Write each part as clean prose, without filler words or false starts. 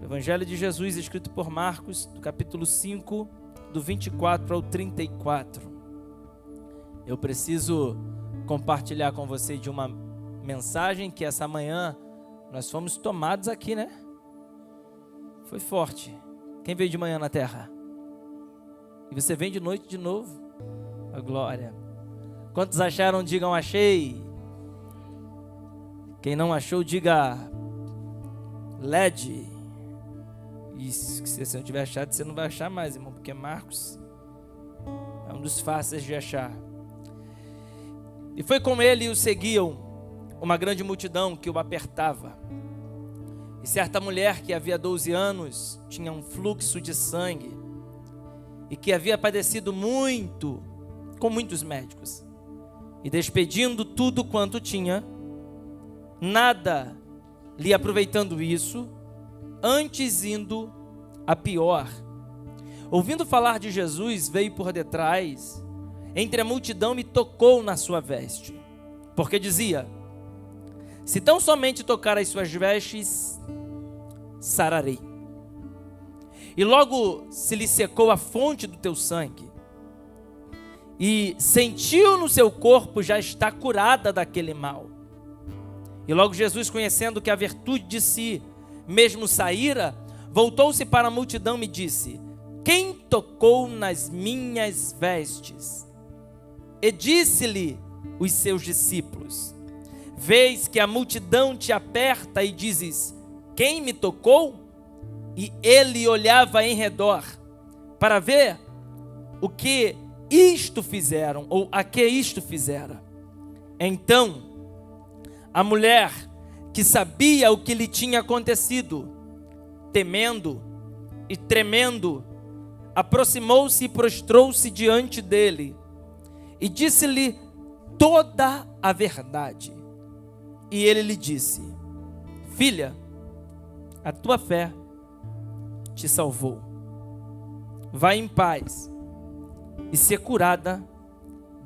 O Evangelho de Jesus, escrito por Marcos, do capítulo 5, do 24 ao 34. Eu preciso compartilhar com você de uma mensagem que essa manhã nós fomos tomados aqui, né? Foi forte. Quem veio de manhã na terra? E você vem de noite de novo? A glória. Quantos acharam, digam achei. Quem não achou, diga LED. E se você não tiver achado, você não vai achar mais, irmão, porque Marcos é um dos fáceis de achar. E foi com ele e o seguiam uma grande multidão que o apertava. E certa mulher que havia 12 anos tinha um fluxo de sangue e que havia padecido muito com muitos médicos. E despedindo tudo quanto tinha, nada lhe aproveitando isso, antes indo a pior. Ouvindo falar de Jesus, veio por detrás, entre a multidão, e tocou na sua veste. Porque dizia: se tão somente tocar as suas vestes, sararei. E logo se lhe secou a fonte do teu sangue, e sentiu no seu corpo já está curada daquele mal. E logo Jesus, conhecendo que a virtude de si mesmo saíra, voltou-se para a multidão e disse: quem tocou nas minhas vestes? E disse-lhe os seus discípulos: vês que a multidão te aperta e dizes: quem me tocou? E ele olhava em redor para ver o que isto fizeram, ou a que isto fizera. Então a mulher, que sabia o que lhe tinha acontecido, temendo e tremendo, aproximou-se e prostrou-se diante dele e disse-lhe toda a verdade. E ele lhe disse: filha, a tua fé te salvou. Vai em paz e ser curada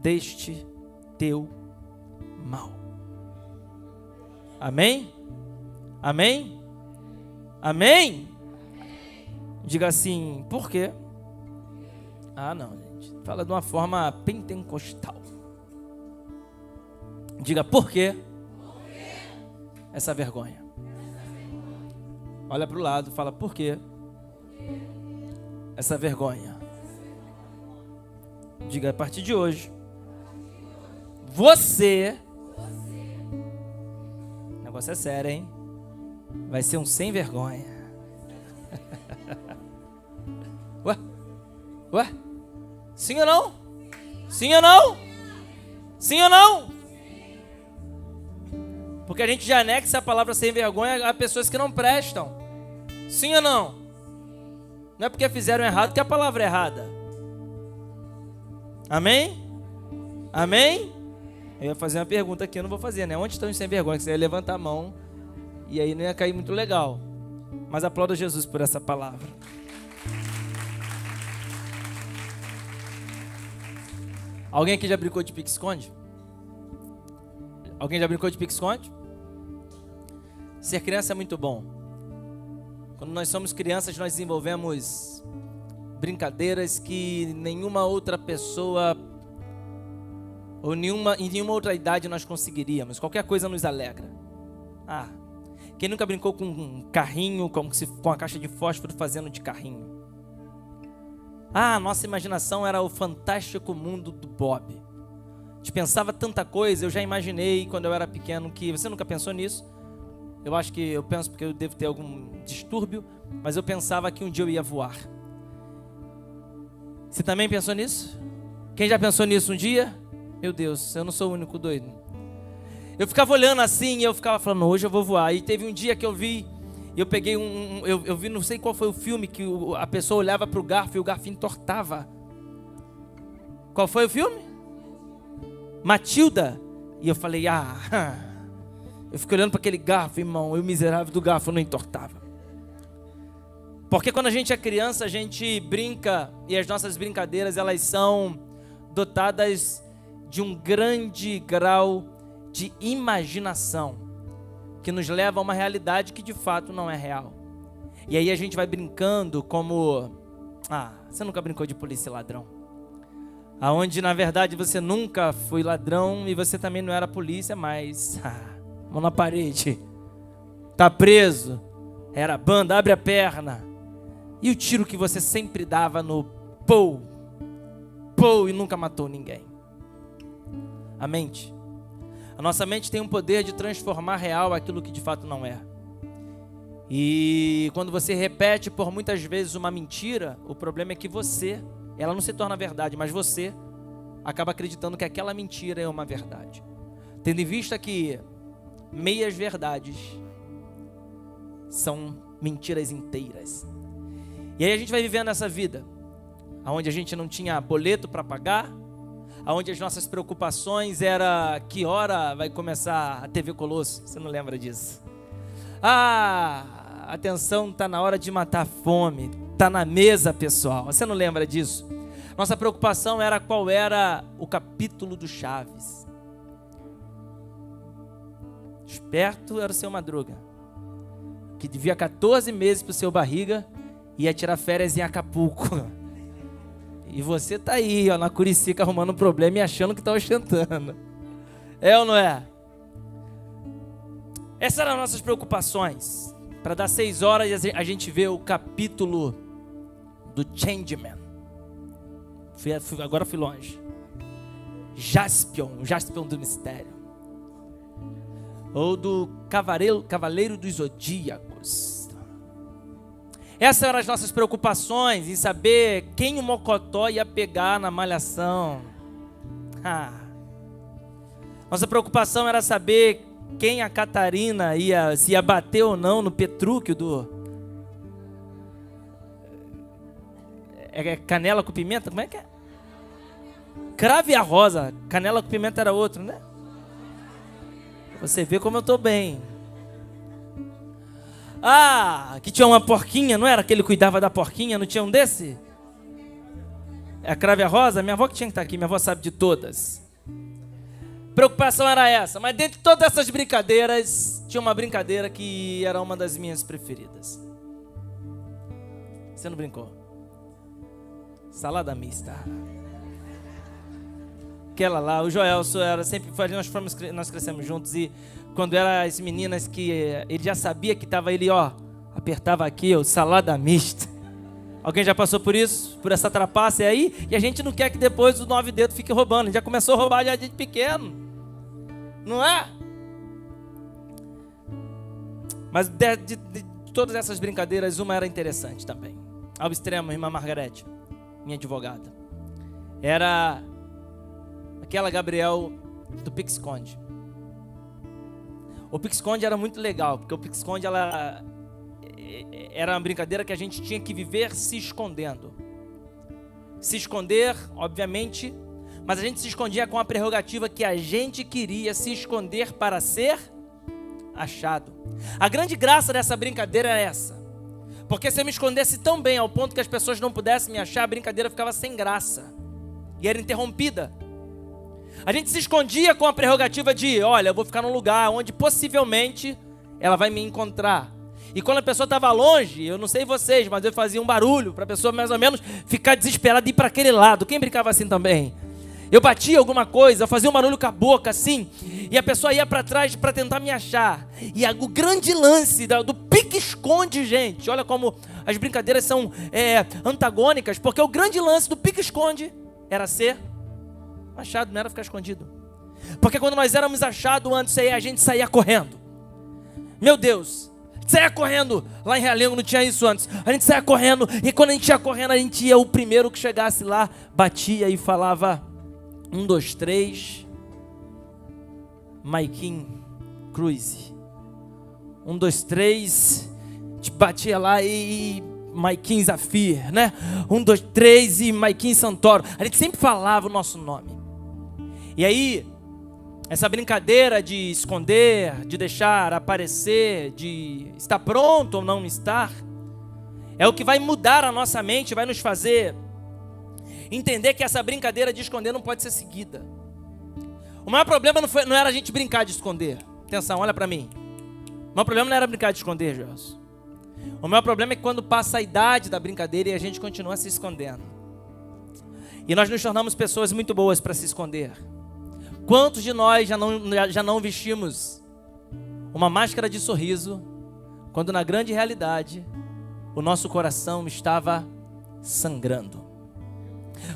deste teu mal. Amém? Amém? Amém? Diga assim, por quê? Ah, não, gente. Fala de uma forma pentecostal. Diga, por quê? Essa vergonha. Olha para o lado, fala, por quê? Essa vergonha. Diga, a partir de hoje, você, o negócio é sério, hein? Vai ser um sem vergonha. Ué? Sim ou não? Sim ou não? Sim ou não? Porque a gente já anexa a palavra sem vergonha a pessoas que não prestam. Sim ou não? Não é porque fizeram errado que a palavra é errada. Amém? Amém? Eu ia fazer uma pergunta aqui, eu não vou fazer, né? Onde estão os sem vergonha? Você ia levantar a mão e aí não ia cair muito legal. Mas aplauda Jesus por essa palavra. Alguém aqui já brincou de pique-esconde? Alguém já brincou de pique-esconde? Ser criança é muito bom. Quando nós somos crianças, nós desenvolvemos brincadeiras que nenhuma outra pessoa ou em nenhuma outra idade nós conseguiríamos. Qualquer coisa nos alegra. Ah, quem nunca brincou com um carrinho, com a caixa de fósforo fazendo de carrinho? Ah, nossa imaginação era o fantástico mundo do Bob. A gente pensava tanta coisa, eu já imaginei quando eu era pequeno que... Você nunca pensou nisso? Eu penso porque eu devo ter algum distúrbio, mas eu pensava que um dia eu ia voar. Você também pensou nisso? Quem já pensou nisso um dia? Meu Deus, eu não sou o único doido. Eu ficava olhando assim e eu ficava falando, hoje eu vou voar. E teve um dia que eu vi, eu peguei eu vi, não sei qual foi o filme, que a pessoa olhava para o garfo e o garfo entortava. Qual foi o filme? Matilda. E eu falei, eu fiquei olhando para aquele garfo, irmão, e o miserável do garfo não entortava. Porque quando a gente é criança, a gente brinca, e as nossas brincadeiras, elas são dotadas de um grande grau de imaginação, que nos leva a uma realidade que de fato não é real. E aí a gente vai brincando como... você nunca brincou de polícia e ladrão. Aonde na verdade você nunca foi ladrão e você também não era polícia, mas... mão na parede. Tá preso. Era banda, abre a perna. E o tiro que você sempre dava no pou, e nunca matou ninguém. A mente. A nossa mente tem um poder de transformar real aquilo que de fato não é. E quando você repete por muitas vezes uma mentira, o problema é que ela não se torna verdade, mas você acaba acreditando que aquela mentira é uma verdade. Tendo em vista que meias verdades são mentiras inteiras. E aí a gente vai vivendo essa vida, onde a gente não tinha boleto para pagar, onde as nossas preocupações era que hora vai começar a TV Colosso. Você não lembra disso? Atenção, está na hora de matar a fome, está na mesa, pessoal. Você não lembra disso? Nossa preocupação era qual era o capítulo do Chaves. Esperto era o seu Madruga, que devia 14 meses para o seu barriga e ia tirar férias em Acapulco. E você tá aí, na Curicica, arrumando um problema e achando que tá ostentando. É ou não é? Essas eram as nossas preocupações. Para dar 6 horas a gente vê o capítulo do Changeman. Agora fui longe. Jaspion do Mistério. Ou do Cavaleiro dos Zodíacos. Essas eram as nossas preocupações, em saber quem o Mocotó ia pegar na malhação. Nossa preocupação era saber quem a Catarina se ia bater ou não no Petrúquio do... É canela com pimenta? Como é que é? Crave a rosa. Canela com pimenta era outro, né? Você vê como eu tô bem. Que tinha uma porquinha, não era? Que ele cuidava da porquinha, não tinha um desse? É a crave a rosa? Minha avó que tinha que estar aqui, minha avó sabe de todas. Preocupação era essa, mas dentre todas essas brincadeiras, tinha uma brincadeira que era uma das minhas preferidas. Você não brincou? Salada mista. Aquela lá, o Joelson era sempre, nós crescemos juntos e quando eram as meninas que ele já sabia que estava ele, apertava aqui, salada mista. Alguém já passou por isso? Por essa trapaça aí? E a gente não quer que depois os 9 dedos fiquem roubando. A gente já começou a roubar já de pequeno. Não é? Mas de todas essas brincadeiras, uma era interessante também. Ao extremo, irmã Margarete, minha advogada. Era aquela Gabriel do pique-esconde. O pique-esconde era muito legal, porque o pique-esconde era uma brincadeira que a gente tinha que viver se escondendo. Se esconder, obviamente, mas a gente se escondia com a prerrogativa que a gente queria se esconder para ser achado. A grande graça dessa brincadeira é essa. Porque se eu me escondesse tão bem ao ponto que as pessoas não pudessem me achar, a brincadeira ficava sem graça. E era interrompida. A gente se escondia com a prerrogativa de, olha, eu vou ficar num lugar onde possivelmente ela vai me encontrar. E quando a pessoa estava longe, eu não sei vocês, mas eu fazia um barulho para a pessoa mais ou menos ficar desesperada e ir para aquele lado. Quem brincava assim também? Eu batia alguma coisa, eu fazia um barulho com a boca assim, e a pessoa ia para trás para tentar me achar. E o grande lance do pique-esconde, gente, olha como as brincadeiras são antagônicas, porque o grande lance do pique-esconde era ser achado, não era ficar escondido. Porque quando nós éramos achados antes, a gente saía correndo. Meu Deus, saía correndo. Lá em Realengo não tinha isso antes. A gente saía correndo, e quando a gente ia correndo, a gente ia o primeiro que chegasse lá, batia e falava 1, 2, 3, Maiquinho Cruz. 1, 2, 3, batia lá e Maiquinho Zafir, né? 1, 2, 3 e Maiquinho Santoro. A gente sempre falava o nosso nome. E aí, essa brincadeira de esconder, de deixar aparecer, de estar pronto ou não estar, é o que vai mudar a nossa mente, vai nos fazer entender que essa brincadeira de esconder não pode ser seguida. O maior problema não era a gente brincar de esconder. Atenção, olha para mim. O maior problema não era brincar de esconder, Jorge. O maior problema é que quando passa a idade da brincadeira e a gente continua se escondendo. E nós nos tornamos pessoas muito boas para se esconder. Quantos de nós já não vestimos uma máscara de sorriso, quando na grande realidade o nosso coração estava sangrando?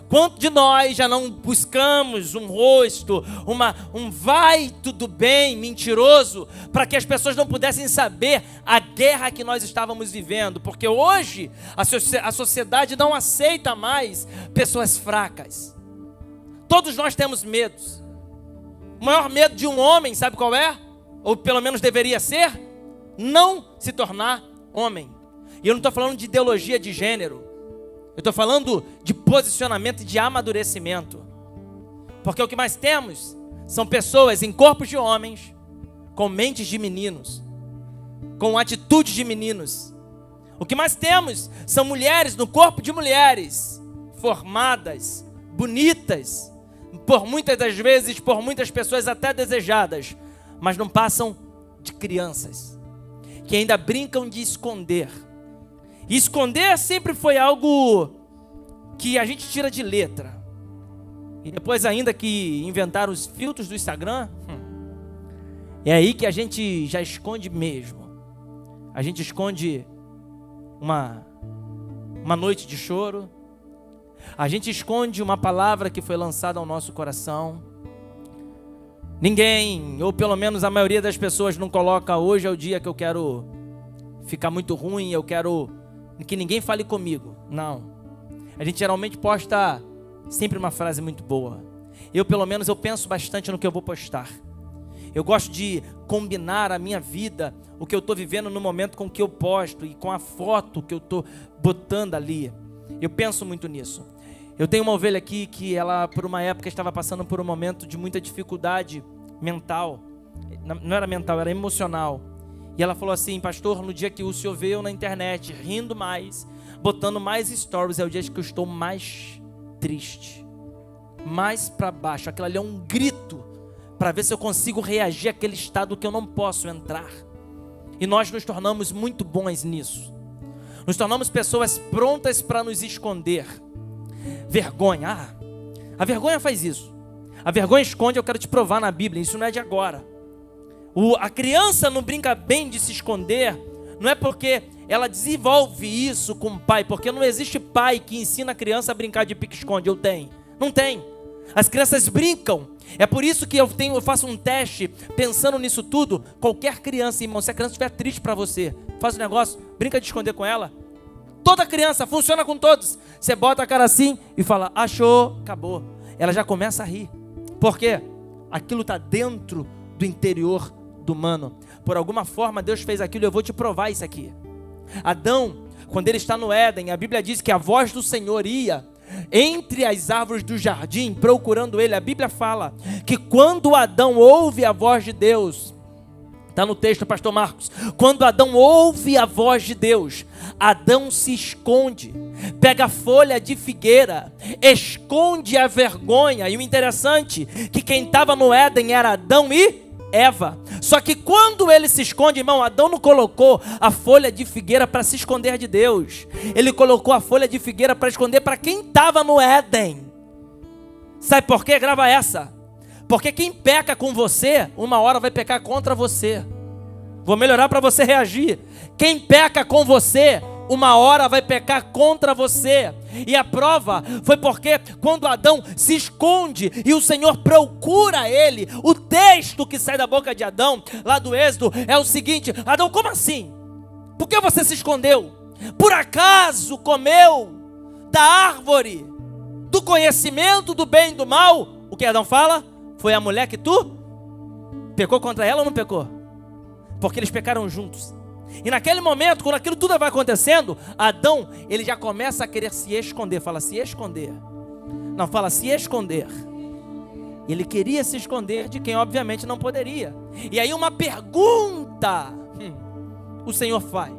Quantos de nós já não buscamos um rosto, um vai tudo bem mentiroso, para que as pessoas não pudessem saber a guerra que nós estávamos vivendo? Porque hoje a sociedade não aceita mais pessoas fracas. Todos nós temos medos. O maior medo de um homem, sabe qual é? Ou pelo menos deveria ser? Não se tornar homem. E eu não estou falando de ideologia de gênero. Eu estou falando de posicionamento e de amadurecimento. Porque o que mais temos são pessoas em corpos de homens, com mentes de meninos, com atitudes de meninos. O que mais temos são mulheres no corpo de mulheres, formadas, bonitas, por muitas das vezes, por muitas pessoas até desejadas, mas não passam de crianças, que ainda brincam de esconder. E esconder sempre foi algo que a gente tira de letra. E depois ainda que inventaram os filtros do Instagram, é aí que a gente já esconde mesmo. A gente esconde uma noite de choro. A gente esconde uma palavra que foi lançada ao nosso coração. Ninguém, ou pelo menos a maioria das pessoas, não coloca hoje é o dia que eu quero ficar muito ruim, eu quero que ninguém fale comigo. Não. A gente geralmente posta sempre uma frase muito boa. Eu, pelo menos, eu penso bastante no que eu vou postar. Eu gosto de combinar a minha vida, o que eu estou vivendo no momento com o que eu posto e com a foto que eu estou botando ali. Eu penso muito nisso. Eu tenho uma ovelha aqui que ela, por uma época, estava passando por um momento de muita dificuldade mental. Não era mental, era emocional. E ela falou assim: pastor, no dia que o senhor vê eu na internet, rindo mais, botando mais stories, é o dia que eu estou mais triste, mais para baixo. Aquilo ali é um grito para ver se eu consigo reagir àquele estado que eu não posso entrar. E nós nos tornamos muito bons nisso. Nos tornamos pessoas prontas para nos esconder. Vergonha, a vergonha faz isso. A vergonha esconde, eu quero te provar na Bíblia, isso não é de agora. A criança não brinca bem de se esconder, não é porque ela desenvolve isso com o pai, porque não existe pai que ensina a criança a brincar de pique-esconde. Não tem. As crianças brincam. É por isso que eu faço um teste, pensando nisso tudo. Qualquer criança, irmão, se a criança estiver triste para você, faz um negócio, brinca de esconder com ela. Toda criança, funciona com todos. Você bota a cara assim e fala, achou, acabou. Ela já começa a rir. Por quê? Aquilo está dentro do interior do humano. Por alguma forma Deus fez aquilo, eu vou te provar isso aqui. Adão, quando ele está no Éden, a Bíblia diz que a voz do Senhor ia entre as árvores do jardim, procurando ele. A Bíblia fala que quando Adão ouve a voz de Deus, está no texto, pastor Marcos, quando Adão ouve a voz de Deus, Adão se esconde, pega a folha de figueira, esconde a vergonha. E o interessante é que quem estava no Éden era Adão e Eva. Só que quando ele se esconde, irmão, Adão não colocou a folha de figueira para se esconder de Deus. Ele colocou a folha de figueira para esconder para quem estava no Éden. Sabe por quê? Grava essa. Porque quem peca com você, uma hora vai pecar contra você. Vou melhorar para você reagir. Quem peca com você, uma hora vai pecar contra você. E a prova foi porque quando Adão se esconde e o Senhor procura ele, o texto que sai da boca de Adão, lá do Êxodo, é o seguinte: Adão, como assim? Por que você se escondeu? Por acaso comeu da árvore do conhecimento do bem e do mal? O que Adão fala? Foi a mulher que tu pecou contra ela ou não pecou? Porque eles pecaram juntos. E naquele momento, quando aquilo tudo vai acontecendo, Adão, ele já começa a querer se esconder. Fala, se esconder. Não, fala, se esconder. Ele queria se esconder de quem obviamente não poderia. E aí uma pergunta o Senhor faz.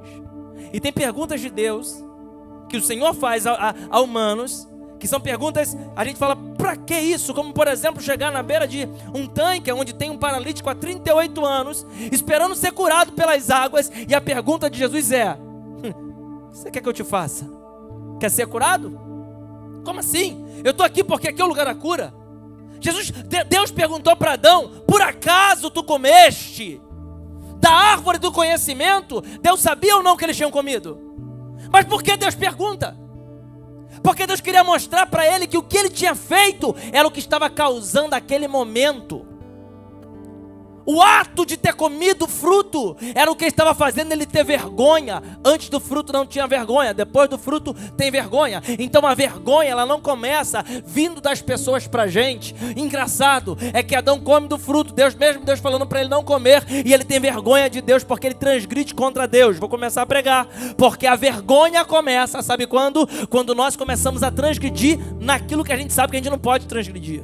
E tem perguntas de Deus que o Senhor faz a humanos, que são perguntas, a gente fala, pra que isso? Como por exemplo, chegar na beira de um tanque onde tem um paralítico há 38 anos, esperando ser curado pelas águas, e a pergunta de Jesus é, O que você quer que eu te faça? Quer ser curado? Como assim? Eu estou aqui porque aqui é o lugar da cura. Deus perguntou para Adão: por acaso tu comeste da árvore do conhecimento? Deus sabia ou não que eles tinham comido? Mas por que Deus pergunta? Porque Deus queria mostrar para ele que o que ele tinha feito era o que estava causando aquele momento. O ato de ter comido o fruto era o que estava fazendo ele ter vergonha. Antes do fruto não tinha vergonha, depois do fruto tem vergonha. Então a vergonha, ela não começa vindo das pessoas pra gente. Engraçado é que Adão come do fruto, Deus falando para ele não comer, e ele tem vergonha de Deus porque ele transgride contra Deus. Vou começar a pregar, porque a vergonha começa, sabe quando? Quando nós começamos a transgredir naquilo que a gente sabe que a gente não pode transgredir.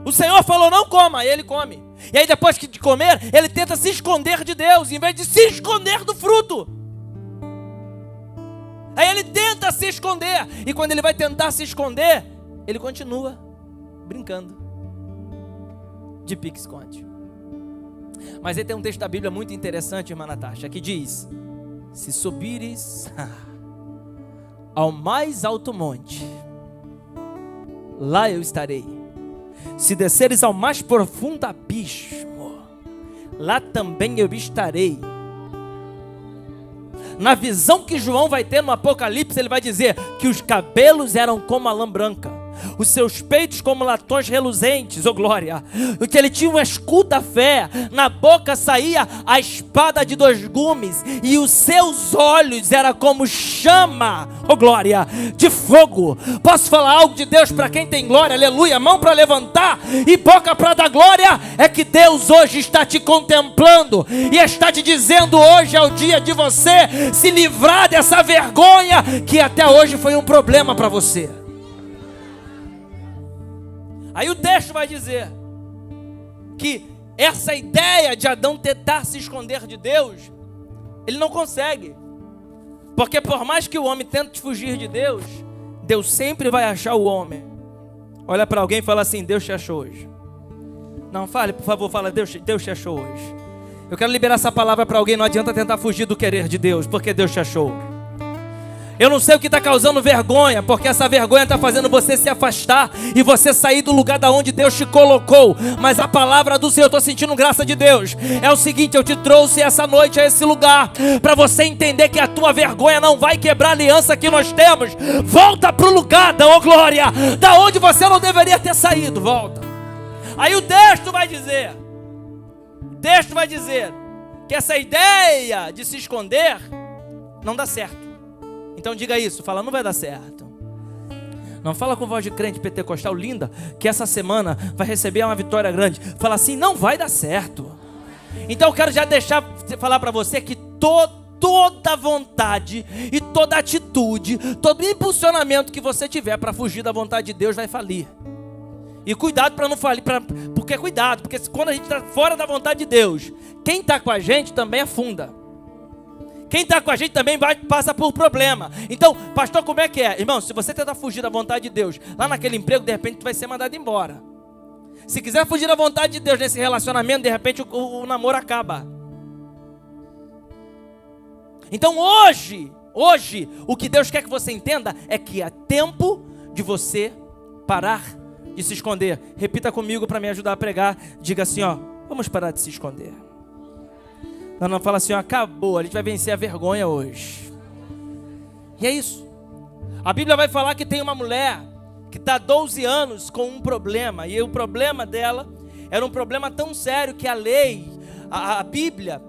O Senhor falou não coma, e ele come. E aí depois de comer, ele tenta se esconder de Deus, em vez de se esconder do fruto. Aí ele tenta se esconder, e quando ele vai tentar se esconder, ele continua brincando de pique-esconde. Mas aí tem um texto da Bíblia muito interessante, irmã Natasha, que diz: se subires ao mais alto monte, lá eu estarei. Se desceres ao mais profundo abismo, lá também eu estarei. Na visão que João vai ter no Apocalipse, ele vai dizer que os cabelos eram como a lã branca, os seus peitos como latões reluzentes, oh glória, que ele tinha um escudo da fé, na boca saía a espada de 2 gumes, e os seus olhos eram como chama, oh glória, de fogo. Posso falar algo de Deus para quem tem glória? Aleluia, mão para levantar e boca para dar glória. É que Deus hoje está te contemplando e está te dizendo: hoje é o dia de você se livrar dessa vergonha que até hoje foi um problema para você. Aí o texto vai dizer que essa ideia de Adão tentar se esconder de Deus, ele não consegue. Porque por mais que o homem tente fugir de Deus, Deus sempre vai achar o homem. Olha para alguém e fala assim: Deus te achou hoje. Não, fale, por favor, fala: Deus te achou hoje. Eu quero liberar essa palavra para alguém. Não adianta tentar fugir do querer de Deus, porque Deus te achou. Eu não sei o que está causando vergonha, porque essa vergonha está fazendo você se afastar e você sair do lugar da onde Deus te colocou. Mas a palavra do Senhor, eu estou sentindo graça de Deus, é o seguinte: eu te trouxe essa noite a esse lugar para você entender que a tua vergonha não vai quebrar a aliança que nós temos. Volta para o lugar, oh glória, da onde você não deveria ter saído. Volta. Aí o texto vai dizer que essa ideia de se esconder não dá certo. Então diga isso, fala: não vai dar certo. Não fala com voz de crente pentecostal linda, que essa semana vai receber uma vitória grande. Fala assim: não vai dar certo. Então eu quero já falar para você que toda vontade e toda atitude, todo impulsionamento que você tiver para fugir da vontade de Deus vai falir. E cuidado para não falir, porque quando a gente está fora da vontade de Deus, quem está com a gente também afunda. Quem está com a gente também passa por problema. Então, pastor, como é que é? Irmão, se você tentar fugir da vontade de Deus, lá naquele emprego, de repente tu vai ser mandado embora. Se quiser fugir da vontade de Deus nesse relacionamento, de repente o namoro acaba. Então hoje, o que Deus quer que você entenda é que é tempo de você parar de se esconder. Repita comigo para me ajudar a pregar. Diga assim, ó: vamos parar de se esconder. Não fala assim: ó, acabou, a gente vai vencer a vergonha hoje. E é isso. A Bíblia vai falar que tem uma mulher que está há 12 anos com um problema. E o problema dela era um problema tão sério que a lei, a Bíblia,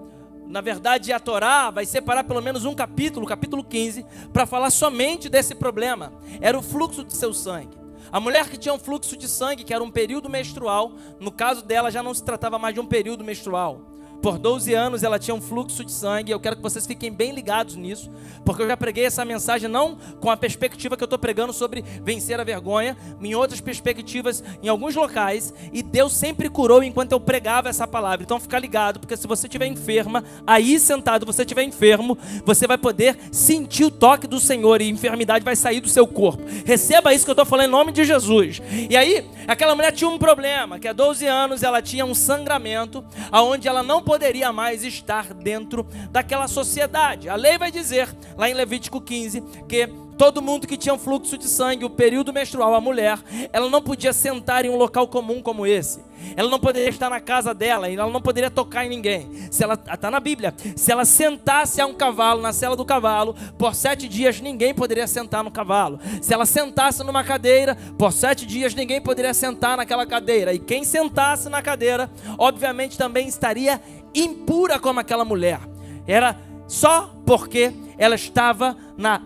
na verdade a Torá, vai separar pelo menos um capítulo, capítulo 15, para falar somente desse problema. Era o fluxo de seu sangue. A mulher que tinha um fluxo de sangue, que era um período menstrual, no caso dela já não se tratava mais de um período menstrual. Por 12 anos ela tinha um fluxo de sangue. Eu quero que vocês fiquem bem ligados nisso, porque eu já preguei essa mensagem não com a perspectiva que eu estou pregando sobre vencer a vergonha, em outras perspectivas, em alguns locais, e Deus sempre curou enquanto eu pregava essa palavra. Então fica ligado, porque se você estiver enferma, aí sentado, você estiver enfermo, você vai poder sentir o toque do Senhor e a enfermidade vai sair do seu corpo. Receba isso que eu estou falando em nome de Jesus. E aí Aquela mulher tinha um problema, que há 12 anos ela tinha um sangramento, aonde ela não poderia mais estar dentro daquela sociedade. A lei vai dizer, lá em Levítico 15, que todo mundo que tinha um fluxo de sangue, o período menstrual, a mulher, ela não podia sentar em um local comum como esse. Ela não poderia estar na casa dela, ela não poderia tocar em ninguém. Se ela, está na Bíblia, se ela sentasse a um cavalo, na sela do cavalo, por 7 dias ninguém poderia sentar no cavalo. Se ela sentasse numa cadeira, por 7 dias ninguém poderia sentar naquela cadeira. E quem sentasse na cadeira, obviamente também estaria impura como aquela mulher. Era só porque ela estava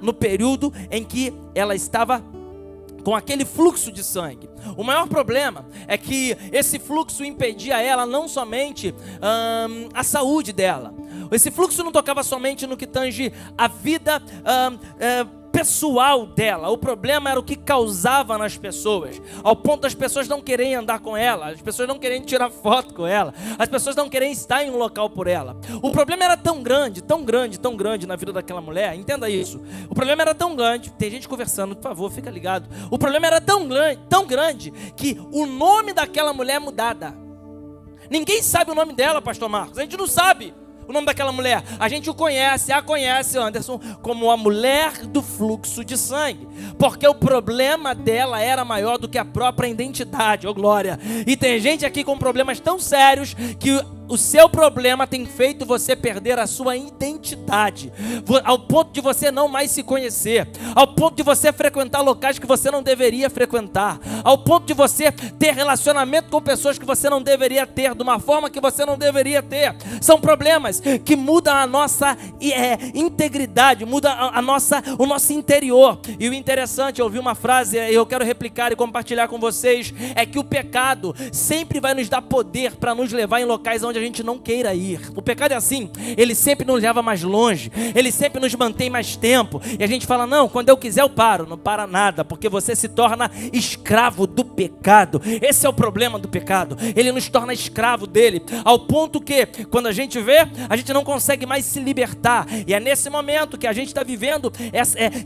no período em que ela estava com aquele fluxo de sangue. O maior problema é que esse fluxo impedia ela não somente a saúde dela. Esse fluxo não tocava somente no que tange a vida pessoal dela. O problema era o que causava nas pessoas, ao ponto das pessoas não quererem andar com ela, as pessoas não quererem tirar foto com ela, as pessoas não quererem estar em um local por ela. O problema era tão grande, tão grande, tão grande na vida daquela mulher. Entenda isso. O problema era tão grande, tem gente conversando, por favor, fica ligado. O problema era tão grande que o nome daquela mulher é mudada. Ninguém sabe o nome dela, pastor Marcos. A gente não sabe o nome daquela mulher. A gente a conhece, Anderson, como a mulher do fluxo de sangue, porque o problema dela era maior do que a própria identidade. Oh glória! E tem gente aqui com problemas tão sérios que o seu problema tem feito você perder a sua identidade, ao ponto de você não mais se conhecer, ao ponto de você frequentar locais que você não deveria frequentar, ao ponto de você ter relacionamento com pessoas que você não deveria ter, de uma forma que você não deveria ter. São problemas que mudam a nossa integridade, mudam o nosso interior. E o interessante, eu ouvi uma frase, eu quero replicar e compartilhar com vocês, é que o pecado sempre vai nos dar poder para nos levar em locais onde a gente não queira ir. O pecado é assim, ele sempre nos leva mais longe, ele sempre nos mantém mais tempo, e a gente fala, não, quando eu quiser eu paro. Não para nada, porque você se torna escravo do pecado. Esse é o problema do pecado, ele nos torna escravo dele, ao ponto que, quando a gente vê, a gente não consegue mais se libertar. E é nesse momento que a gente está vivendo,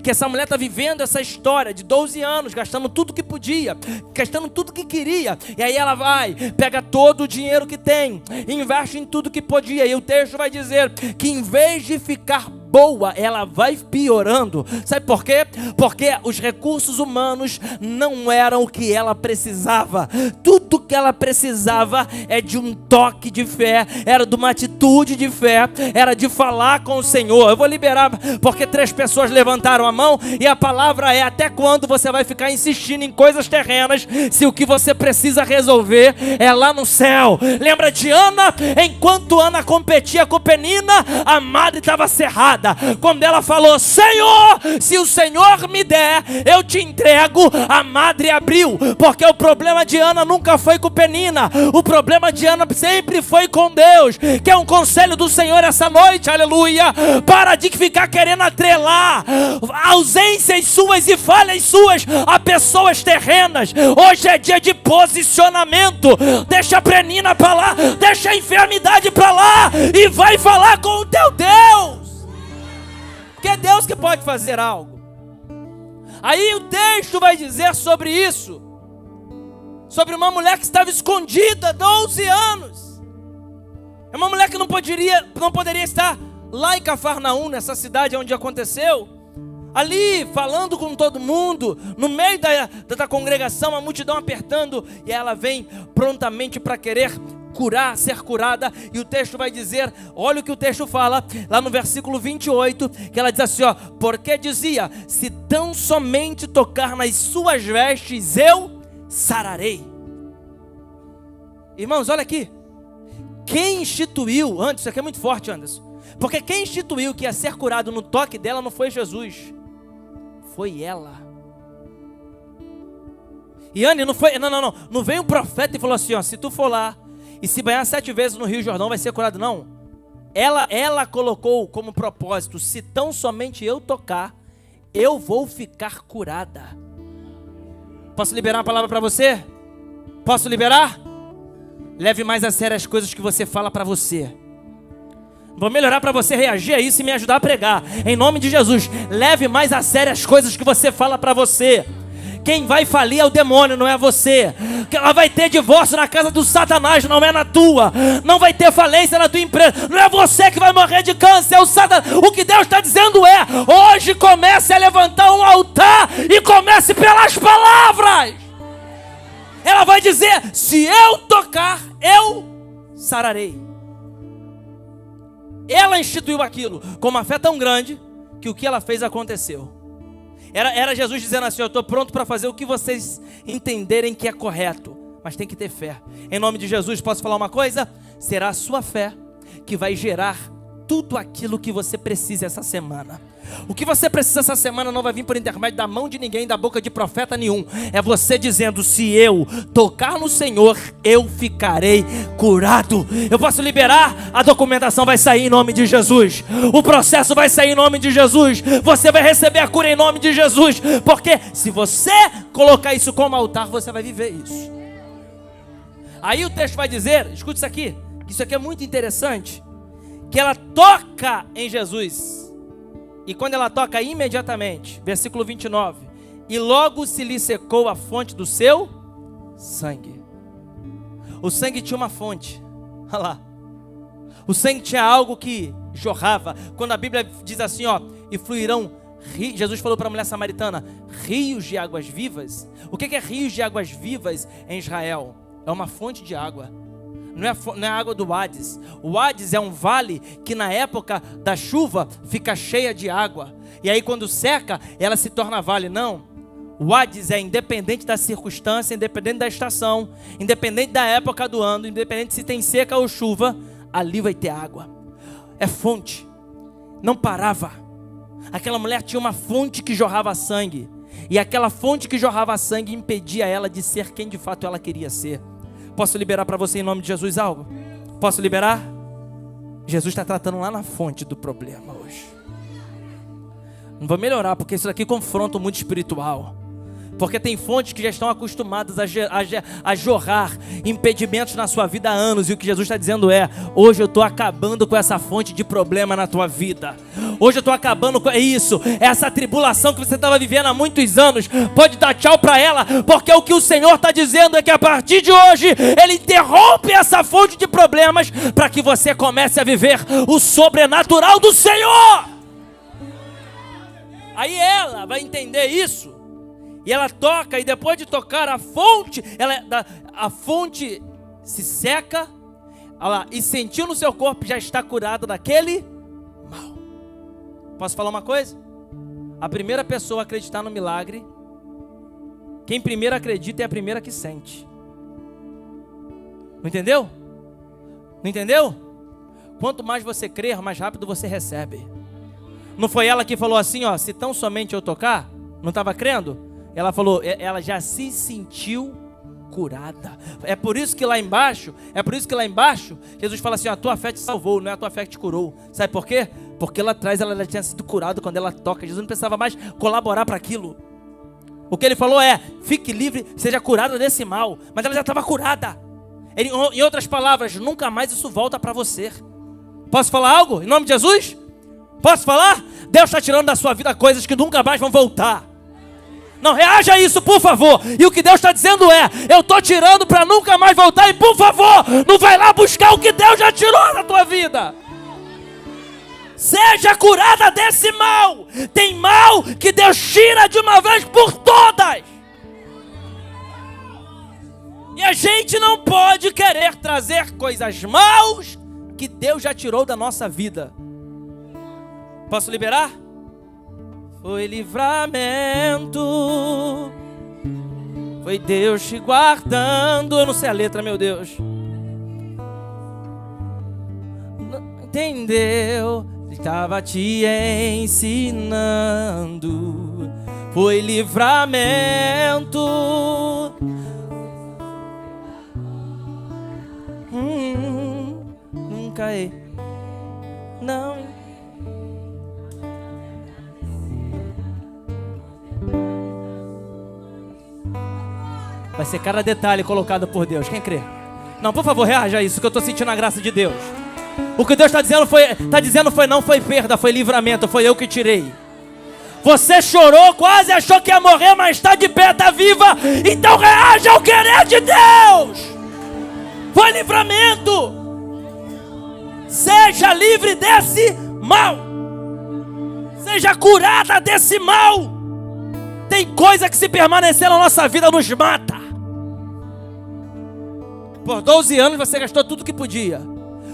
que essa mulher está vivendo essa história de 12 anos, gastando tudo que podia, gastando tudo que queria, e aí ela vai, pega todo o dinheiro que tem, investe em tudo que podia, e o texto vai dizer que em vez de ficar boa, ela vai piorando. Sabe por quê? Porque os recursos humanos não eram o que ela precisava. Tudo que ela precisava é de um toque de fé, era de uma atitude de fé, era de falar com o Senhor. Eu vou liberar, porque 3 pessoas levantaram a mão, e a palavra é: até quando você vai ficar insistindo em coisas terrenas, se o que você precisa resolver é lá no céu? Lembra de Ana? Enquanto Ana competia com Penina, a madre estava cerrada. Quando ela falou: Senhor, se o Senhor me der, eu te entrego, a madre abriu. Porque o problema de Ana nunca foi com Penina, o problema de Ana sempre foi com Deus. Que é um conselho do Senhor essa noite, aleluia. Para de ficar querendo atrelar ausências suas e falhas suas a pessoas terrenas. Hoje é dia de posicionamento. Deixa a Penina para lá, deixa a enfermidade para lá, e vai falar com o teu Deus, porque é Deus que pode fazer algo. Aí o texto vai dizer sobre isso, sobre uma mulher que estava escondida 12 anos. É uma mulher que não poderia estar lá em Cafarnaum, nessa cidade onde aconteceu, ali falando com todo mundo, no meio da congregação, a multidão apertando, e ela vem prontamente para querer ser curada. E o texto vai dizer, olha o que o texto fala lá no versículo 28, que ela diz assim, porque dizia: se tão somente tocar nas suas vestes, eu sararei. Irmãos, olha aqui, quem instituiu, Anderson, isso aqui é muito forte, Anderson, porque quem instituiu que ia ser curado no toque dela não foi Jesus, foi ela. E Anne, não veio um profeta e falou assim, se tu for lá e se banhar 7 vezes no Rio Jordão vai ser curado, não. Ela colocou como propósito: se tão somente eu tocar, eu vou ficar curada. Posso liberar uma palavra para você? Posso liberar? Leve mais a sério as coisas que você fala para você. Vou melhorar para você reagir a isso e me ajudar a pregar. Em nome de Jesus, leve mais a sério as coisas que você fala para você. quem vai falir é o demônio, não é você. Ela vai ter divórcio na casa do Satanás, não é na tua. Não vai ter falência na tua empresa, não é você que vai morrer de câncer, é o Satanás. O que Deus está dizendo é: hoje comece a levantar um altar e comece pelas palavras. Ela vai dizer: se eu tocar, eu sararei. Ela instituiu aquilo com uma fé tão grande que o que ela fez aconteceu. Era Jesus dizendo assim: eu estou pronto para fazer o que vocês entenderem que é correto, mas tem que ter fé. Em nome de Jesus, posso falar uma coisa? Será a sua fé que vai gerar tudo aquilo que você precisa essa semana. O que você precisa essa semana não vai vir por intermédio da mão de ninguém, da boca de profeta nenhum. É você dizendo: se eu tocar no Senhor, eu ficarei curado. Eu posso liberar, a documentação vai sair em nome de Jesus. O processo vai sair em nome de Jesus. Você vai receber a cura em nome de Jesus. Porque se você colocar isso como altar, você vai viver isso. Aí o texto vai dizer, escute isso aqui, que isso aqui é muito interessante, que ela toca em Jesus. E quando ela toca, imediatamente, versículo 29, e logo se lhe secou a fonte do seu sangue. O sangue tinha uma fonte. Olha lá. O sangue tinha algo que jorrava. Quando a Bíblia diz assim, ó, e fluirão, Jesus falou para a mulher samaritana, rios de águas vivas. O que é rios de águas vivas em Israel? É uma fonte de água. Não é a água do Hades. O Hades é um vale que na época da chuva fica cheia de água. E aí quando seca, ela se torna vale. Não. O Hades é independente da circunstância, independente da estação, independente da época do ano, independente se tem seca ou chuva, ali vai ter água. É fonte. Não parava. Aquela mulher tinha uma fonte que jorrava sangue. E aquela fonte que jorrava sangue impedia ela de ser quem de fato ela queria ser. Posso liberar para você em nome de Jesus algo? Posso liberar? Jesus está tratando lá na fonte do problema hoje. Não vou melhorar, porque isso daqui confronta o mundo espiritual. Porque tem fontes que já estão acostumadas a jorrar impedimentos na sua vida há anos. E o que Jesus está dizendo é: hoje eu estou acabando com essa fonte de problema na tua vida. Hoje eu estou acabando com isso. Essa tribulação que você estava vivendo há muitos anos, pode dar tchau para ela. Porque o que o Senhor está dizendo é que a partir de hoje Ele interrompe essa fonte de problemas para que você comece a viver o sobrenatural do Senhor. Aí ela vai entender isso. E ela toca, e depois de tocar a fonte se seca, e sentiu no seu corpo, já está curada daquele mal. Posso falar uma coisa? A primeira pessoa a acreditar no milagre, quem primeiro acredita é a primeira que sente. Não entendeu? Não entendeu? Quanto mais você crer, mais rápido você recebe. Não foi ela que falou assim, ó, se tão somente eu tocar? Não estava crendo? Ela falou, ela já se sentiu curada. É por isso que lá embaixo, Jesus fala assim, a tua fé te salvou, não é a tua fé que te curou. Sabe por quê? Porque lá atrás ela já tinha sido curada quando ela toca. Jesus não precisava mais colaborar para aquilo. O que ele falou é, fique livre, seja curada desse mal. Mas ela já estava curada. Em outras palavras, nunca mais isso volta para você. Posso falar algo? Em nome de Jesus? Posso falar? Deus está tirando da sua vida coisas que nunca mais vão voltar. Não, reaja a isso, por favor. E o que Deus está dizendo é, eu estou tirando para nunca mais voltar. E por favor, não vai lá buscar o que Deus já tirou da tua vida. Seja curada desse mal. Tem mal que Deus tira de uma vez por todas. E a gente não pode querer trazer coisas maus que Deus já tirou da nossa vida. Posso liberar? Foi livramento, foi Deus te guardando. Eu não sei a letra, meu Deus. Não entendeu? Estava te ensinando. Foi livramento. Nunca é. Não. Vai ser cada detalhe colocado por Deus. Quem crê? Não, por favor, reaja a isso, que eu estou sentindo a graça de Deus. O que Deus está dizendo não foi perda, foi livramento. Foi eu que tirei. Você chorou, quase achou que ia morrer, mas está de pé, está viva. Então reaja ao querer de Deus. Foi livramento. Seja livre desse mal. Seja curada desse mal. Tem coisa que, se permanecer na nossa vida, nos mata. Por 12 anos você gastou tudo que podia.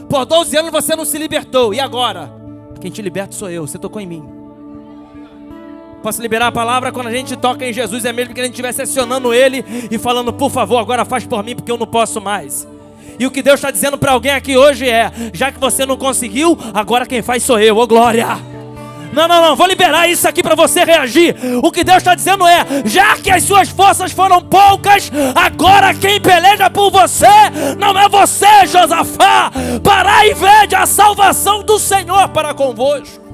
Por 12 anos você não se libertou. E agora? Quem te liberta sou eu. Você tocou em mim. Posso liberar a palavra? Quando a gente toca em Jesus, é mesmo que a gente estivesse acionando Ele e falando: por favor, agora faz por mim, porque eu não posso mais. E o que Deus está dizendo para alguém aqui hoje é: já que você não conseguiu, agora quem faz sou eu. Ô glória! Não, vou liberar isso aqui para você reagir. O que Deus está dizendo é: já que as suas forças foram poucas, agora quem peleja por você não é você, Josafá. Parai e vede a salvação do Senhor para convosco.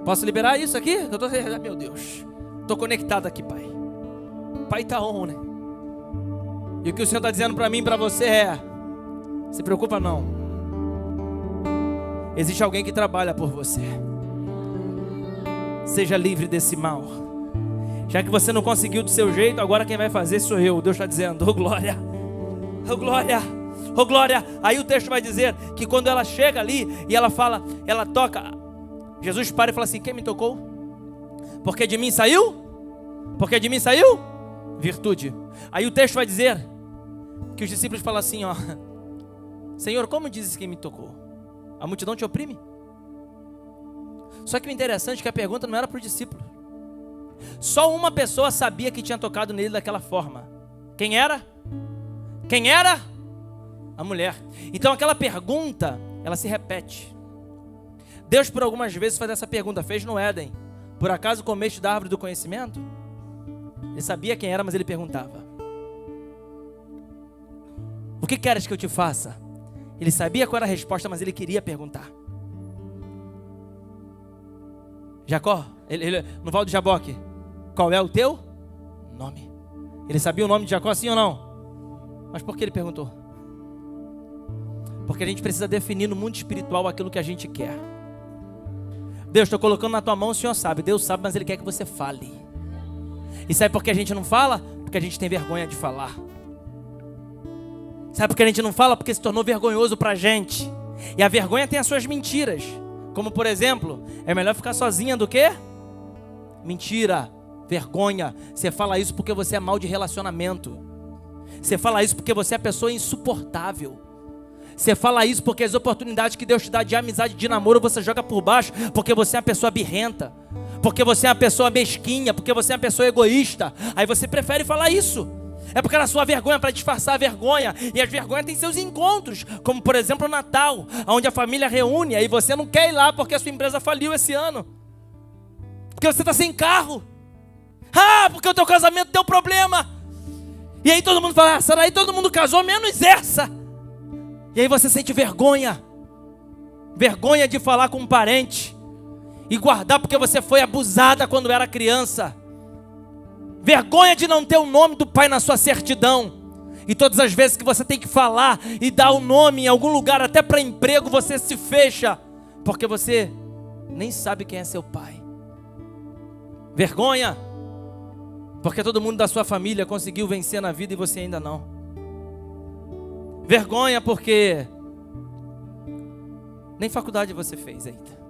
Posso liberar isso aqui? Meu Deus, estou conectado aqui, Pai. Pai está on, né? E o que o Senhor está dizendo para mim e para você é: se preocupa não. Existe alguém que trabalha por você. Seja livre desse mal. Já que você não conseguiu do seu jeito, agora quem vai fazer sou eu. Deus está dizendo: oh glória, oh glória, oh glória. Aí o texto vai dizer que quando ela chega ali e ela fala, ela toca, Jesus para e fala assim: quem me tocou? Porque de mim saiu? Porque de mim saiu? Virtude. Aí o texto vai dizer que os discípulos falam assim, ó: Senhor, como dizes que me tocou? A multidão te oprime? Só que o interessante é que a pergunta não era para o discípulo. Só uma pessoa sabia que tinha tocado nele daquela forma. Quem era? Quem era? A mulher. Então aquela pergunta, ela se repete. Deus por algumas vezes faz essa pergunta. Fez no Éden: por acaso comeste da árvore do conhecimento? Ele sabia quem era, mas ele perguntava: o que queres que eu te faça? Ele sabia qual era a resposta, mas ele queria perguntar. Jacó, no Val do Jaboque, qual é o teu nome? Ele sabia o nome de Jacó, sim ou não? Mas por que ele perguntou? Porque a gente precisa definir no mundo espiritual aquilo que a gente quer. Deus, estou colocando na tua mão, o Senhor sabe. Deus sabe, mas Ele quer que você fale. E sabe por que a gente não fala? Porque a gente tem vergonha de falar. Sabe por que a gente não fala? Porque se tornou vergonhoso pra gente. E a vergonha tem as suas mentiras. Como por exemplo, é melhor ficar sozinha do que? Mentira, vergonha. Você fala isso porque você é mal de relacionamento. Você fala isso porque você é pessoa insuportável. Você fala isso porque as oportunidades que Deus te dá de amizade, de namoro, você joga por baixo porque você é uma pessoa birrenta, porque você é uma pessoa mesquinha, porque você é uma pessoa egoísta. Aí você prefere falar isso. É porque na sua vergonha, para disfarçar a vergonha. E as vergonhas têm seus encontros, como por exemplo o Natal, onde a família reúne, aí você não quer ir lá porque a sua empresa faliu esse ano, porque você está sem carro, porque o teu casamento deu problema. E aí todo mundo fala: Saraí, todo mundo casou menos essa. E aí você sente vergonha. Vergonha de falar com um parente e guardar porque você foi abusada quando era criança. Vergonha de não ter o nome do pai na sua certidão. E todas as vezes que você tem que falar e dar o nome em algum lugar, até para emprego, você se fecha, porque você nem sabe quem é seu pai. Vergonha porque todo mundo da sua família conseguiu vencer na vida e você ainda não. Vergonha porque nem faculdade você fez ainda.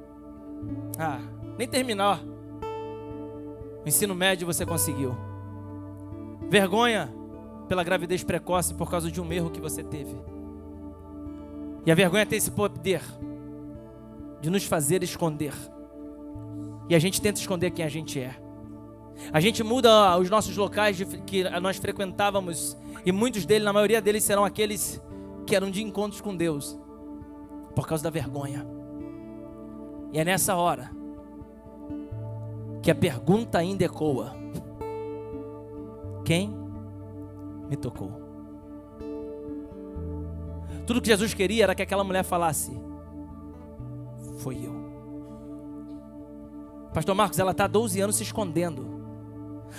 Nem terminar o ensino médio você conseguiu. Vergonha pela gravidez precoce por causa de um erro que você teve. E a vergonha tem esse poder de nos fazer esconder. E a gente tenta esconder quem a gente é. A gente muda os nossos locais que nós frequentávamos, e muitos deles, na maioria deles, serão aqueles que eram de encontros com Deus, por causa da vergonha. E é nessa hora que a pergunta ainda ecoa: quem me tocou? Tudo que Jesus queria era que aquela mulher falasse: foi eu. Pastor Marcos, ela está há 12 anos se escondendo.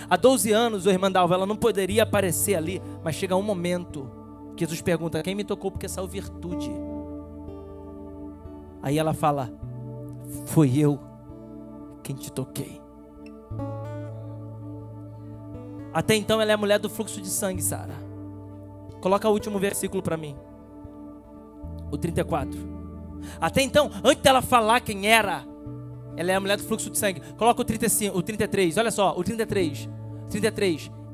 Há 12 anos, o irmã Dalva, ela não poderia aparecer ali, mas chega um momento que Jesus pergunta: quem me tocou? Porque saiu virtude. Aí ela fala: foi eu quem te toquei. Até então ela é a mulher do fluxo de sangue, Sara. Coloca o último versículo para mim, o 34. Até então, antes dela falar quem era, ela é a mulher do fluxo de sangue. Coloca o 35, o 33, olha só, o 33.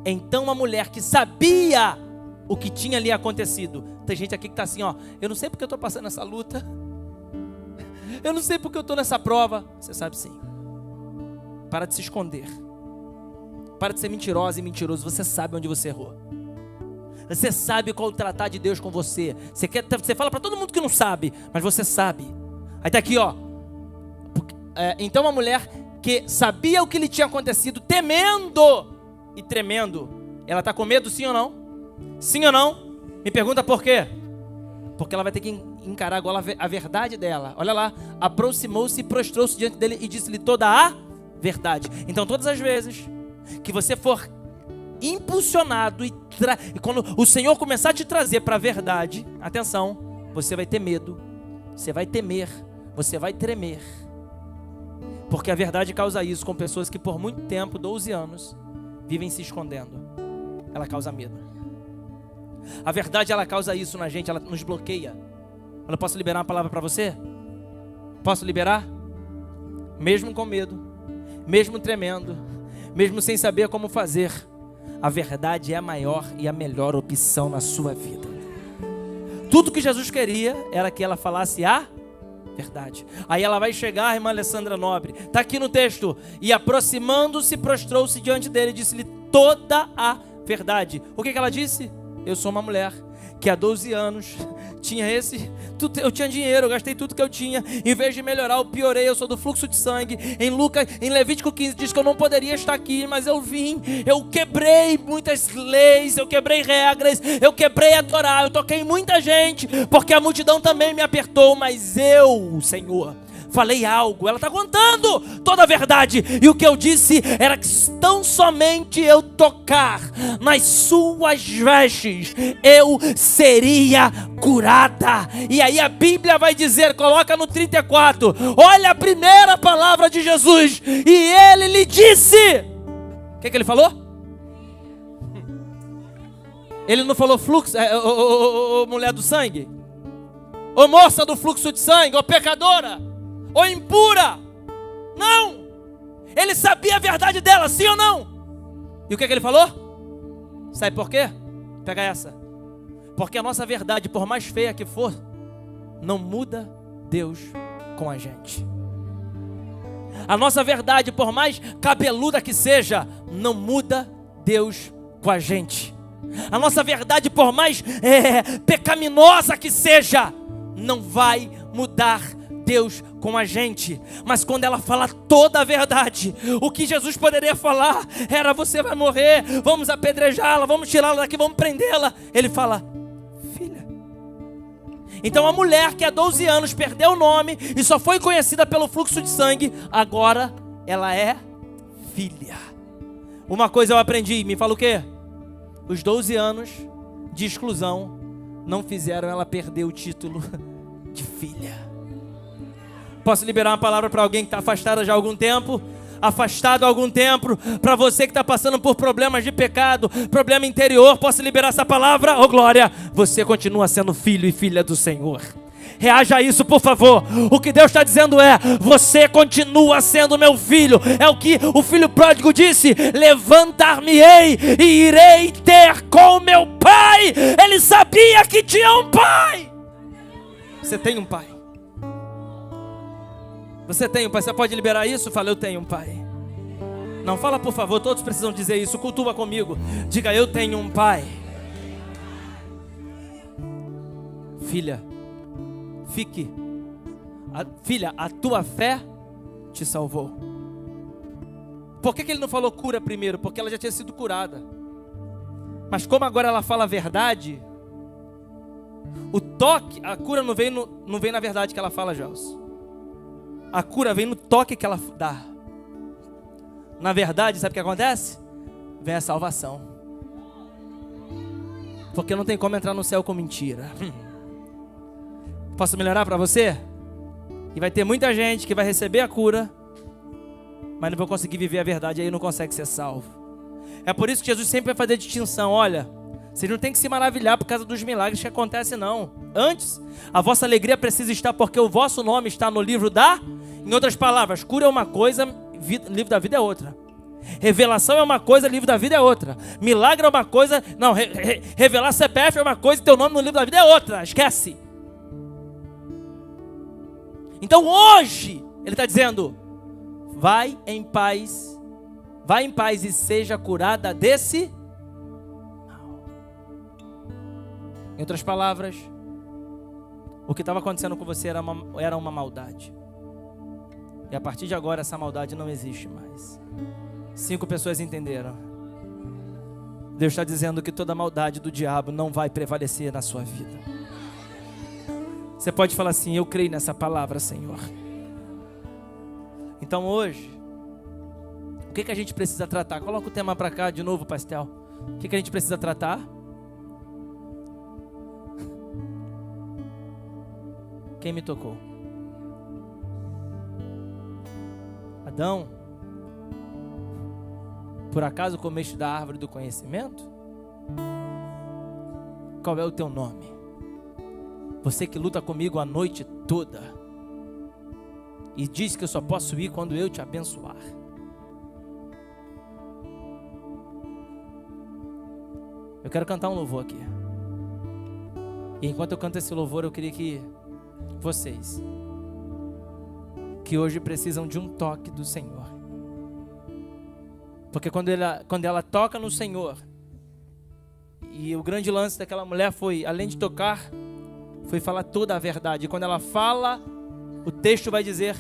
Então a mulher que sabia o que tinha ali acontecido. Tem gente aqui que está assim, ó, eu não sei porque eu estou passando essa luta, eu não sei porque eu estou nessa prova. Você sabe sim. Para de se esconder, para de ser mentirosa e mentiroso. Você sabe onde você errou, você sabe qual o tratar de Deus com você. Você fala para todo mundo que não sabe, mas você sabe. Aí está aqui, ó. Então uma mulher que sabia o que lhe tinha acontecido, temendo e tremendo. Ela está com medo, sim ou não? Sim ou não? Me pergunta por quê? Porque ela vai ter que encarar agora a verdade dela. Olha lá, aproximou-se e prostrou-se diante dele e disse-lhe toda a verdade. Então todas as vezes que você for impulsionado e quando o Senhor começar a te trazer para a verdade, atenção, você vai ter medo, você vai temer, você vai tremer. Porque a verdade causa isso com pessoas que por muito tempo, 12 anos, vivem se escondendo. Ela causa medo. A verdade, ela causa isso na gente, ela nos bloqueia. Eu posso liberar uma palavra para você? Posso liberar? Mesmo com medo, mesmo tremendo, mesmo sem saber como fazer, a verdade é a maior e a melhor opção na sua vida. Tudo que Jesus queria era que ela falasse a verdade. Aí ela vai chegar, a irmã Alessandra Nobre, está aqui no texto, e aproximando-se, prostrou-se diante dele e disse-lhe toda a verdade. O que ela disse? Eu sou uma mulher que há 12 anos tinha eu tinha dinheiro, eu gastei tudo que eu tinha, em vez de melhorar eu piorei, eu sou do fluxo de sangue. Em Levítico 15 diz que eu não poderia estar aqui, mas eu vim, eu quebrei muitas leis, eu quebrei regras, eu quebrei a Torá, eu toquei muita gente, porque a multidão também me apertou, mas eu, Senhor, falei algo. Ela está contando toda a verdade, e o que eu disse era que tão somente eu tocar nas suas vestes, eu seria curada. E aí a Bíblia vai dizer, coloca no 34, olha a primeira palavra de Jesus, e ele lhe disse, o que ele falou? Ele não falou fluxo, mulher do sangue, ô moça do fluxo de sangue, ô pecadora, ou impura. Não. Ele sabia a verdade dela, sim ou não? E o que ele falou? Sabe por quê? Pega essa. Porque a nossa verdade, por mais feia que for, não muda Deus com a gente. A nossa verdade, por mais cabeluda que seja, não muda Deus com a gente. A nossa verdade, por mais pecaminosa que seja, não vai mudar Deus com a gente. Mas quando ela fala toda a verdade, o que Jesus poderia falar era: você vai morrer, vamos apedrejá-la, vamos tirá-la daqui, vamos prendê-la. Ele fala: filha. Então a mulher que há 12 anos perdeu o nome e só foi conhecida pelo fluxo de sangue, agora ela é filha. Uma coisa eu aprendi, me fala o quê? Os 12 anos de exclusão não fizeram ela perder o título de filha. Posso liberar uma palavra para alguém que está afastada já há algum tempo? Afastado há algum tempo? Para você que está passando por problemas de pecado, problema interior, posso liberar essa palavra? Oh glória! Você continua sendo filho e filha do Senhor. Reaja a isso, por favor. O que Deus está dizendo é: você continua sendo meu filho. É o que o filho pródigo disse: levantar-me-ei e irei ter com meu pai. Ele sabia que tinha um pai. Você tem um pai. Você tem um pai. Você pode liberar isso? Fala: eu tenho um pai. Não, fala por favor, todos precisam dizer isso. Cultua comigo. Diga: eu tenho um pai. Filha, fique. Filha, a tua fé te salvou. Por que ele não falou cura primeiro? Porque ela já tinha sido curada. Mas como agora ela fala a verdade, o toque, a cura não vem na verdade que ela fala, Gelson. A cura vem no toque que ela dá. Na verdade, sabe o que acontece? Vem a salvação. Porque não tem como entrar no céu com mentira. Posso melhorar para você? E vai ter muita gente que vai receber a cura, mas não vai conseguir viver a verdade, aí não consegue ser salvo. É por isso que Jesus sempre vai fazer distinção. Olha, vocês não tem que se maravilhar por causa dos milagres que acontecem, não. Antes, a vossa alegria precisa estar porque o vosso nome está no livro da... Em outras palavras, cura é uma coisa, livro da vida é outra. Revelação é uma coisa, livro da vida é outra. Milagre é uma coisa, não, revelar CPF é uma coisa, teu nome no livro da vida é outra. Esquece. Então hoje, ele está dizendo, vai em paz e seja curada desse mal. Em outras palavras, o que estava acontecendo com você era uma maldade. E a partir de agora essa maldade não existe mais. 5 pessoas entenderam. Deus está dizendo que toda maldade do diabo não vai prevalecer na sua vida. Você pode falar assim, eu creio nessa palavra, Senhor. Então hoje, o que a gente precisa tratar? Coloca o tema para cá de novo, pastel. O que a gente precisa tratar? Quem me tocou? Adão, por acaso comeste da árvore do conhecimento? Qual é o teu nome? Você que luta comigo a noite toda e diz que eu só posso ir quando eu te abençoar. Eu quero cantar um louvor aqui. E enquanto eu canto esse louvor, eu queria que vocês, que hoje precisam de um toque do Senhor, porque quando ela toca no Senhor, e o grande lance daquela mulher foi, além de tocar, foi falar toda a verdade. E quando ela fala, o texto vai dizer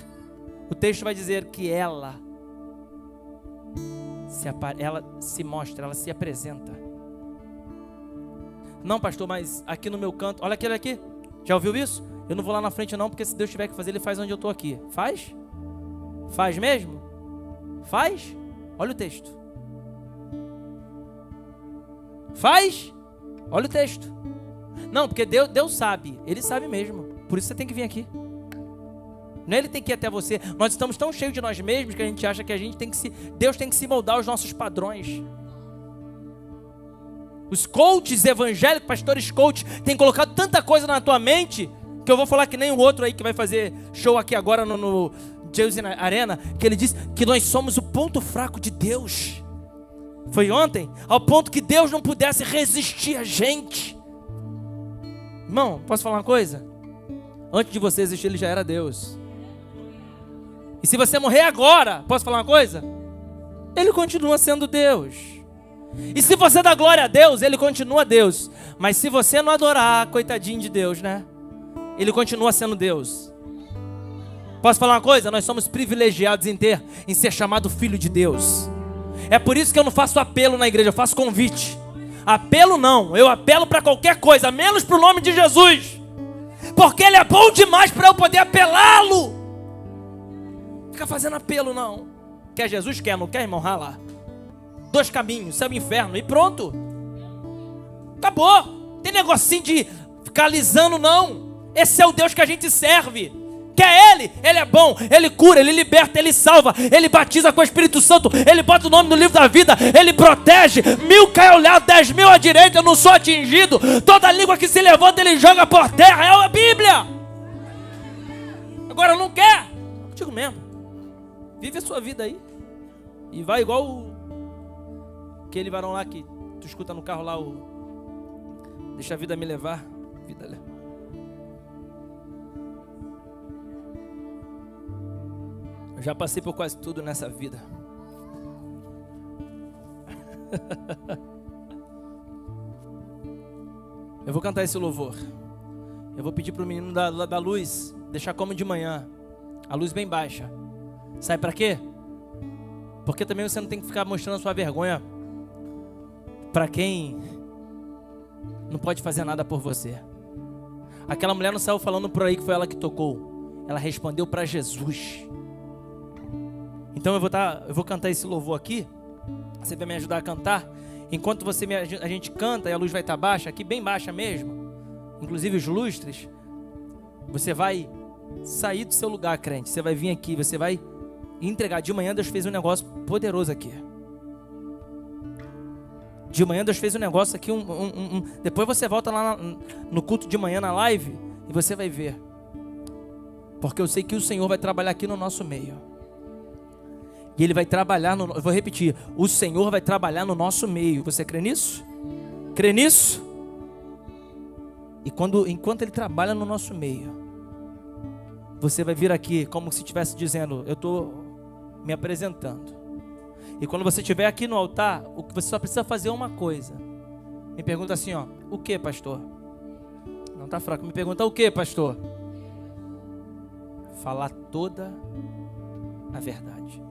que ela se mostra, ela se apresenta. Não, pastor, mas aqui no meu canto, olha aquele aqui, já ouviu isso? Eu não vou lá na frente não, porque se Deus tiver que fazer, Ele faz onde eu estou aqui. Faz? Faz mesmo? Faz? Olha o texto. Faz? Olha o texto. Não, porque Deus sabe. Ele sabe mesmo. Por isso você tem que vir aqui. Não é Ele tem que ir até você. Nós estamos tão cheios de nós mesmos que a gente acha que Deus tem que se moldar aos nossos padrões. Os coaches evangélicos, pastores coach, têm colocado tanta coisa na tua mente, que eu vou falar que nem o outro aí que vai fazer show aqui agora no Jesus Arena, que ele diz que nós somos o ponto fraco de Deus. Foi ontem, ao ponto que Deus não pudesse resistir a gente. Irmão, posso falar uma coisa? Antes de você existir, Ele já era Deus. E se você morrer agora, posso falar uma coisa? Ele continua sendo Deus. E se você dá glória a Deus, Ele continua Deus. Mas se você não adorar, coitadinho de Deus, né? Ele continua sendo Deus. Posso falar uma coisa? Nós somos privilegiados em ser chamado filho de Deus. É por isso que eu não faço apelo na igreja, eu faço convite. Apelo não, eu apelo para qualquer coisa, menos para o nome de Jesus. Porque Ele é bom demais para eu poder apelá-lo. Fica fazendo apelo não. Quer Jesus? Quer, não quer, irmão? Lá. 2 caminhos, céu e inferno, e pronto. Acabou. Tem negocinho de ficar alisando não. Esse é o Deus que a gente serve. Quer Ele? Ele é bom, Ele cura, Ele liberta, Ele salva, Ele batiza com o Espírito Santo, Ele bota o nome no livro da vida, Ele protege. 1000 cai ao lado, 10.000 à direita, eu não sou atingido. Toda língua que se levanta, Ele joga por terra. É a Bíblia. Agora não quer? Digo mesmo. Vive a sua vida aí. E vai igual aquele varão lá que tu escuta no carro lá, deixa a vida me levar. Vida leva. Eu já passei por quase tudo nessa vida. Eu vou cantar esse louvor. Eu vou pedir para o menino da luz deixar como de manhã, a luz bem baixa. Sabe para quê? Porque também você não tem que ficar mostrando a sua vergonha para quem não pode fazer nada por você. Aquela mulher não saiu falando por aí que foi ela que tocou. Ela respondeu para Jesus. Então eu vou cantar esse louvor aqui. Você vai me ajudar a cantar. Enquanto a gente canta e a luz vai estar baixa, aqui bem baixa mesmo, inclusive os lustres, você vai sair do seu lugar, crente. Você vai vir aqui, você vai entregar. De manhã Deus fez um negócio poderoso aqui. De manhã Deus fez um negócio aqui. Depois você volta lá no culto de manhã na live e você vai ver. Porque eu sei que o Senhor vai trabalhar aqui no nosso meio. E Ele vai trabalhar, eu vou repetir, o Senhor vai trabalhar no nosso meio. Você crê nisso? Crê nisso? E enquanto Ele trabalha no nosso meio, você vai vir aqui como se estivesse dizendo, eu estou me apresentando. E quando você estiver aqui no altar, você só precisa fazer uma coisa. Me pergunta assim, ó, o que, pastor? Não está fraco, me pergunta o que, pastor? Falar toda a verdade.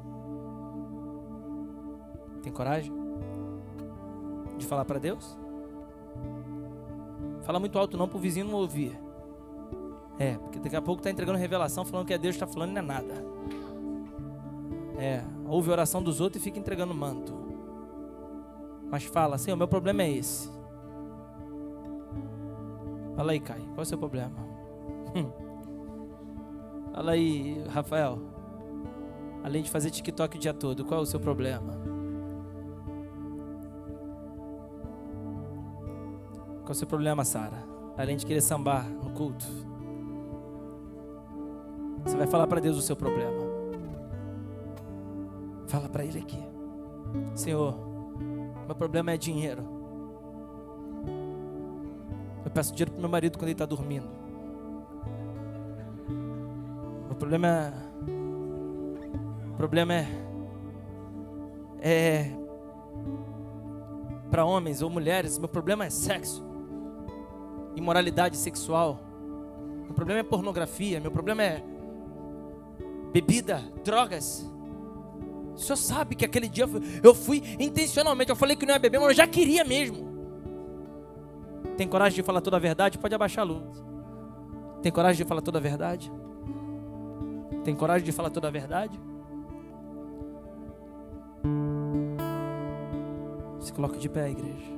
Tem coragem de falar para Deus? Fala muito alto não para o vizinho não ouvir. Porque daqui a pouco está entregando revelação falando que é Deus que está falando e não é nada. Ouve a oração dos outros e fica entregando manto. Mas fala assim, o meu problema é esse. Fala aí, Caio, qual é o seu problema? Fala aí, Rafael. Além de fazer TikTok o dia todo, qual é o seu problema? Qual é o seu problema, Sara? Além de querer sambar no culto. Você vai falar para Deus o seu problema. Fala para Ele aqui. Senhor, meu problema é dinheiro. Eu peço dinheiro para meu marido quando ele está dormindo. Meu problema é para homens ou mulheres. Meu problema é sexo, imoralidade sexual. Meu problema é pornografia. Meu problema é bebida, drogas. O Senhor sabe que aquele dia eu fui intencionalmente. Eu falei que não ia beber, mas eu já queria mesmo. Tem coragem de falar toda a verdade? Pode abaixar a luz. Tem coragem de falar toda a verdade? Tem coragem de falar toda a verdade? Se coloque de pé, igreja.